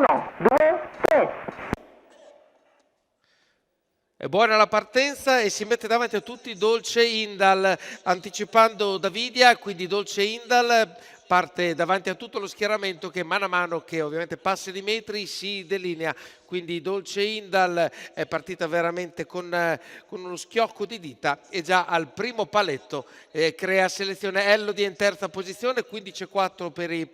1, 2, 3. È buona la partenza e si mette davanti a tutti Dolce Indal, anticipando Davidia, quindi Dolce Indal parte davanti a tutto lo schieramento che mano a mano che ovviamente passa di metri si delinea, quindi Dolce Indal è partita veramente con uno schiocco di dita e già al primo paletto crea selezione. Elodie in terza posizione, 15,4 per i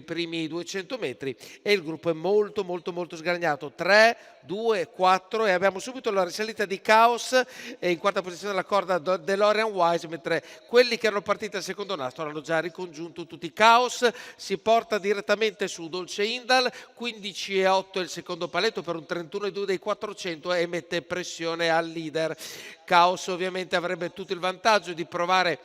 primi 200 metri e il gruppo è molto molto molto sgragnato, 3, 2, 4 e abbiamo subito la risalita di Chaos e in quarta posizione la corda DeLorean Wise, mentre quelli che erano partiti al secondo nastro hanno già ricongiunto tutti. Chaos si porta direttamente su Dolce Indal, 15,8 il secondo paletto per un 31,2 dei 400 e mette pressione al leader. Chaos ovviamente avrebbe tutto il vantaggio di provare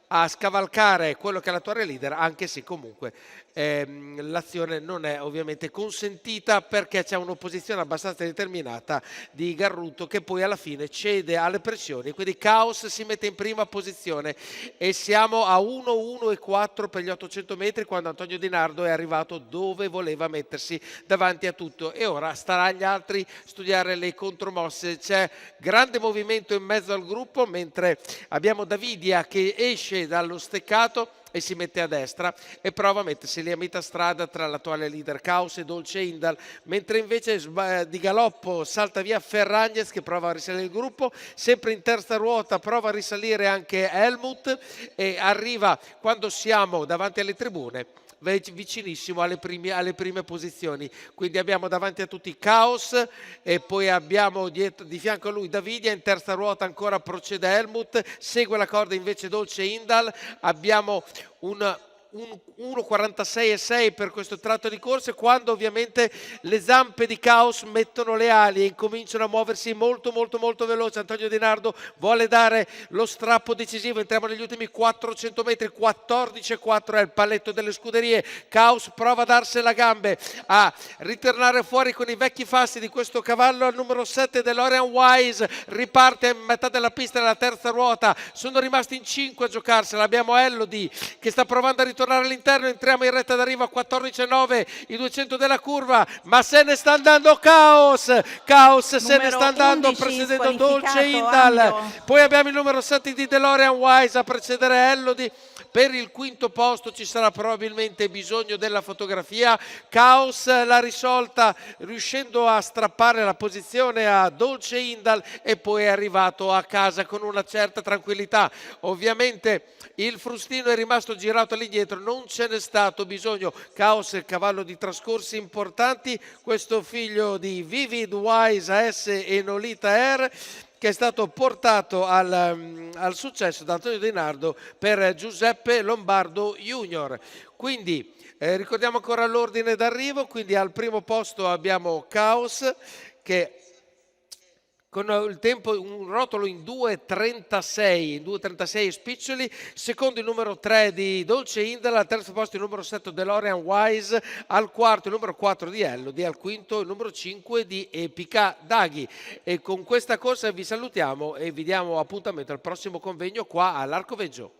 a scavalcare quello che è l'attuale leader, anche se comunque l'azione non è ovviamente consentita perché c'è un'opposizione abbastanza determinata di Garruto che poi alla fine cede alle pressioni, quindi Chaos si mette in prima posizione e siamo a 1,1,4 per gli 800 metri quando Antonio Di Nardo è arrivato dove voleva mettersi davanti a tutto e ora starà agli altri studiare le contromosse. C'è grande movimento in mezzo al gruppo mentre abbiamo Davidia che esce dallo steccato e si mette a destra e prova a mettersi lì a metà strada tra l'attuale leader Chaos e Dolce Indal, mentre invece di galoppo salta via Ferragnez che prova a risalire il gruppo, sempre in terza ruota prova a risalire anche Helmut e arriva quando siamo davanti alle tribune vicinissimo alle prime posizioni, quindi abbiamo davanti a tutti Chaos e poi abbiamo di fianco a lui Davidia, in terza ruota ancora procede Helmut, segue la corda invece Dolce Indal, abbiamo un 1,46,6 per questo tratto di corsa quando ovviamente le zampe di Chaos mettono le ali e incominciano a muoversi molto molto molto veloce. Antonio Di Nardo vuole dare lo strappo decisivo, entriamo negli ultimi 400 metri, 14,4 è il paletto delle scuderie. Chaos prova a darsela a gambe, a ritornare fuori con i vecchi fasti di questo cavallo al numero 7 dell'Orion Wise, riparte a metà della pista nella terza ruota, sono rimasti in 5 a giocarsela, abbiamo Elodie che sta provando a ritornare all'interno, entriamo in retta d'arrivo a 14,9 i 200 della curva, ma se ne sta andando Chaos se ne sta andando precedendo Dolce Indal, poi abbiamo il numero 7 di DeLorean Wise a precedere Elodie. Per il quinto posto ci sarà probabilmente bisogno della fotografia. Chaos l'ha risolta riuscendo a strappare la posizione a Dolce Indal e poi è arrivato a casa con una certa tranquillità. Ovviamente il frustino è rimasto girato all'indietro, non ce n'è stato bisogno. Chaos è il cavallo di trascorsi importanti, questo figlio di Vivid Wise AS e Nolita Air, che è stato portato al successo da Antonio Di Nardo per Giuseppe Lombardo Junior. Quindi ricordiamo ancora l'ordine d'arrivo, quindi al primo posto abbiamo Chaos che con il tempo un rotolo in 2,36 spiccioli, secondo il numero 3 di Dolce Indal, al terzo posto il numero 7 DeLorean Wise, al quarto il numero 4 di Elodie, al quinto il numero 5 di Epica Daghi. E con questa corsa vi salutiamo e vi diamo appuntamento al prossimo convegno qua all'Arcoveggio.